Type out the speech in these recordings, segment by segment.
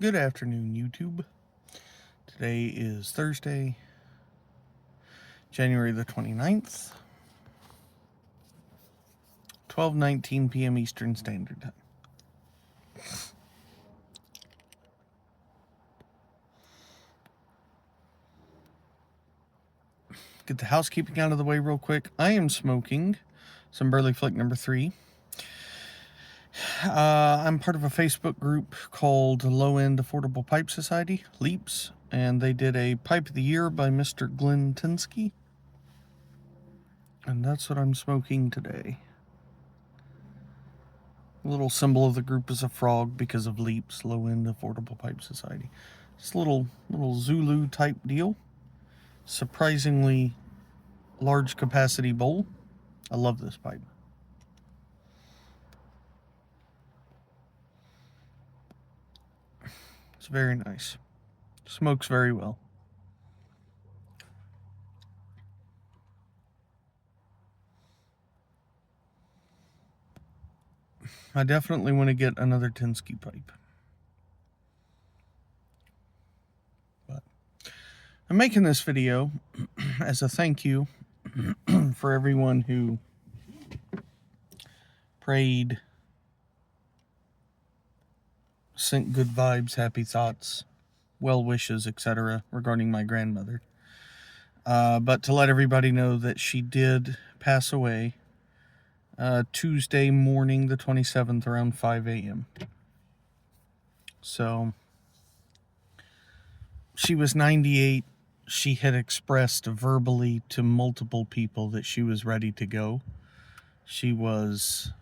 Good afternoon, YouTube. Today is Thursday, January the 29th, 12:19 p.m. Eastern Standard Time. Get the housekeeping out of the way real quick. I am smoking some Burley Flick number 3. I'm part of a Facebook group called Low End Affordable Pipe Society, LEAPS, and they did a Pipe of the Year by Mr. Glenn Tinsky. And that's what I'm smoking today. The little symbol of the group is a frog because of LEAPS, Low End Affordable Pipe Society. It's a little Zulu type deal. Surprisingly large capacity bowl. I love this pipe. It's very nice. Smokes very well. I definitely want to get another Tinsky pipe. But I'm making this video as a thank you for everyone who prayed, sent good vibes, happy thoughts, well wishes, etc. regarding my grandmother. But to let everybody know that she did pass away Tuesday morning, the 27th, around 5 a.m. So, she was 98. She had expressed verbally to multiple people that she was ready to go. She was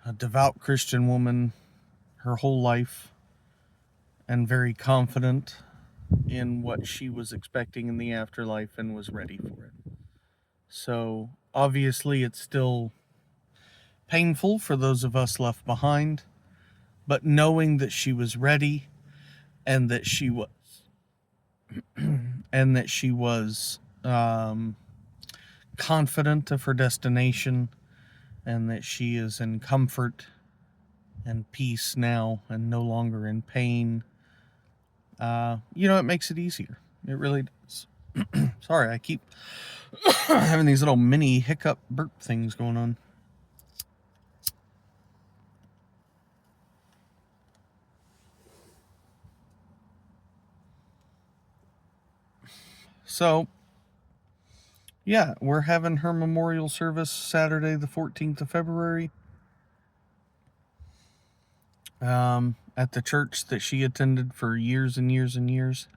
a devout Christian woman her whole life and very confident in what she was expecting in the afterlife and was ready for it. So, obviously, it's still painful for those of us left behind, but knowing that she was ready and that she was confident of her destination and that she is in comfort and peace now and no longer in pain, it makes it easier. It really does. Sorry, I keep having these little mini hiccup burp things going on. So, yeah, we're having her memorial service Saturday, the 14th of February, at the church that she attended for years and years and years.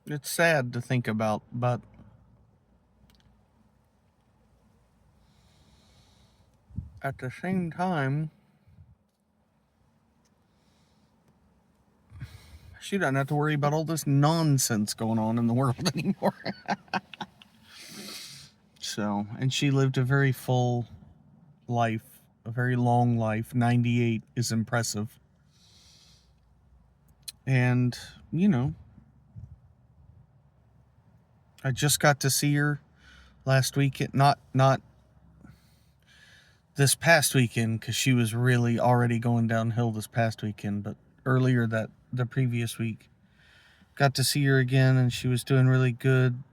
It's sad to think about, but at the same time, she doesn't have to worry about all this nonsense going on in the world anymore. So, and she lived a very full life, a very long life. 98 is impressive. And, I just got to see her last weekend. Not this past weekend, because she was really already going downhill this past weekend, but earlier the previous week. Got to see her again, and she was doing really good.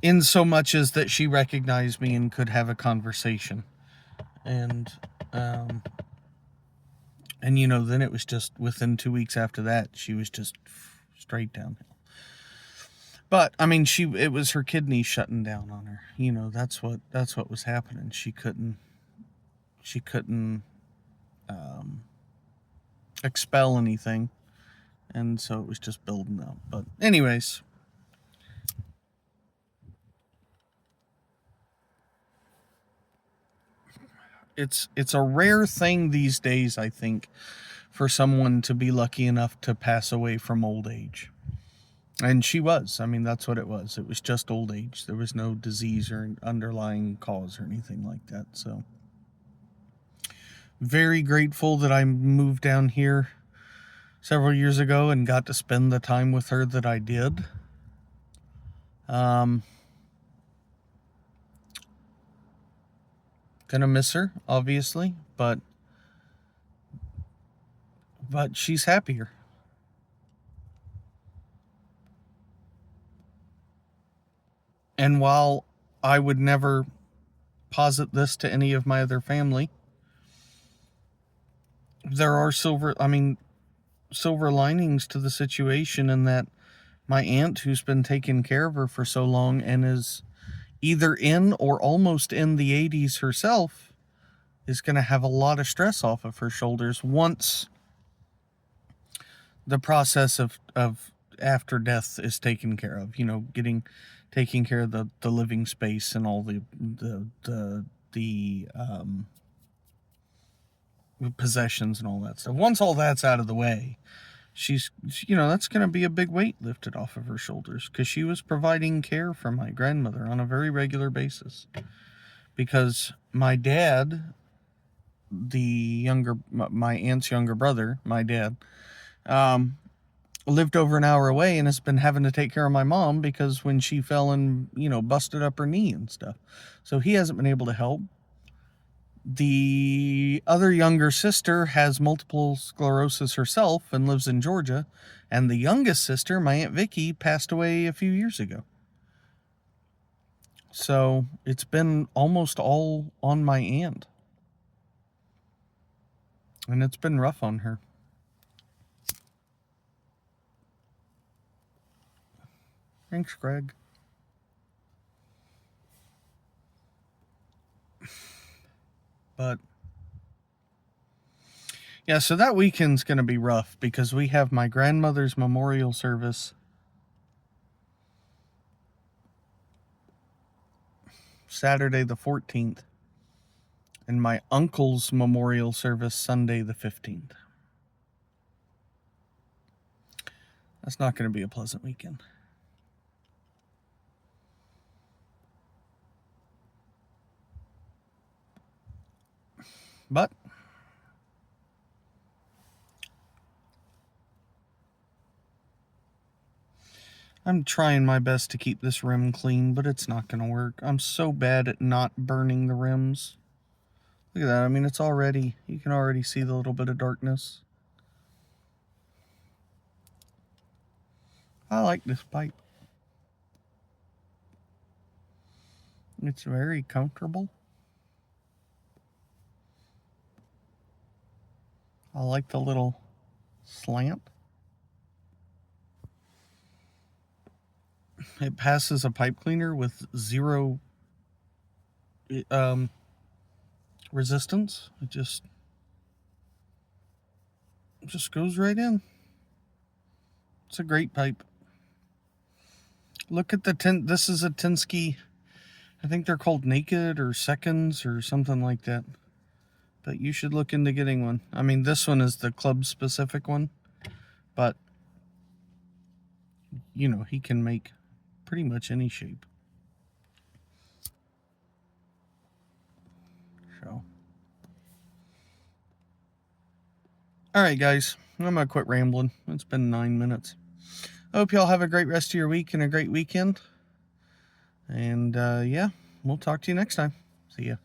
In so much as that she recognized me and could have a conversation. And then it was just within 2 weeks after that, she was just straight downhill. But I mean, it was her kidneys shutting down on her. That's what was happening. She couldn't expel anything, and so it was just building up. But anyways, it's a rare thing these days, I think, for someone to be lucky enough to pass away from old age. And she was. I mean, that's what it was. It was just old age. There was no disease or underlying cause or anything like that. So, very grateful that I moved down here several years ago and got to spend the time with her that I did. Gonna miss her, obviously, but she's happier. And while I would never posit this to any of my other family, there are silver linings to the situation, in that my aunt, who's been taking care of her for so long and is either in or almost in the 80s herself, is going to have a lot of stress off of her shoulders once the process of after death is taken care of. Taking care of the living space and all the possessions and all that stuff. Once all that's out of the way, that's going to be a big weight lifted off of her shoulders, because she was providing care for my grandmother on a very regular basis. Because my dad, my aunt's younger brother, my dad, lived over an hour away and has been having to take care of my mom, because when she fell and, busted up her knee and stuff. So he hasn't been able to help. The other younger sister has multiple sclerosis herself and lives in Georgia. And the youngest sister, my Aunt Vicky, passed away a few years ago. So it's been almost all on my aunt. And it's been rough on her. Thanks, Greg. But yeah, so that weekend's going to be rough, because we have my grandmother's memorial service Saturday the 14th, and my uncle's memorial service Sunday the 15th. That's not going to be a pleasant weekend. But I'm trying my best to keep this rim clean, but it's not going to work. I'm so bad at not burning the rims. Look at that. I mean, you can already see the little bit of darkness. I like this pipe. It's very comfortable. I like the little slant. It passes a pipe cleaner with zero resistance. It just goes right in. It's a great pipe. Look at this is a Tensky. I think they're called Naked or Seconds or something like that. But you should look into getting one. I mean, this one is the club specific one, but he can make pretty much any shape. So, all right, guys, I'm gonna quit rambling. It's been 9 minutes. I hope y'all have a great rest of your week and a great weekend. And yeah, we'll talk to you next time. See ya.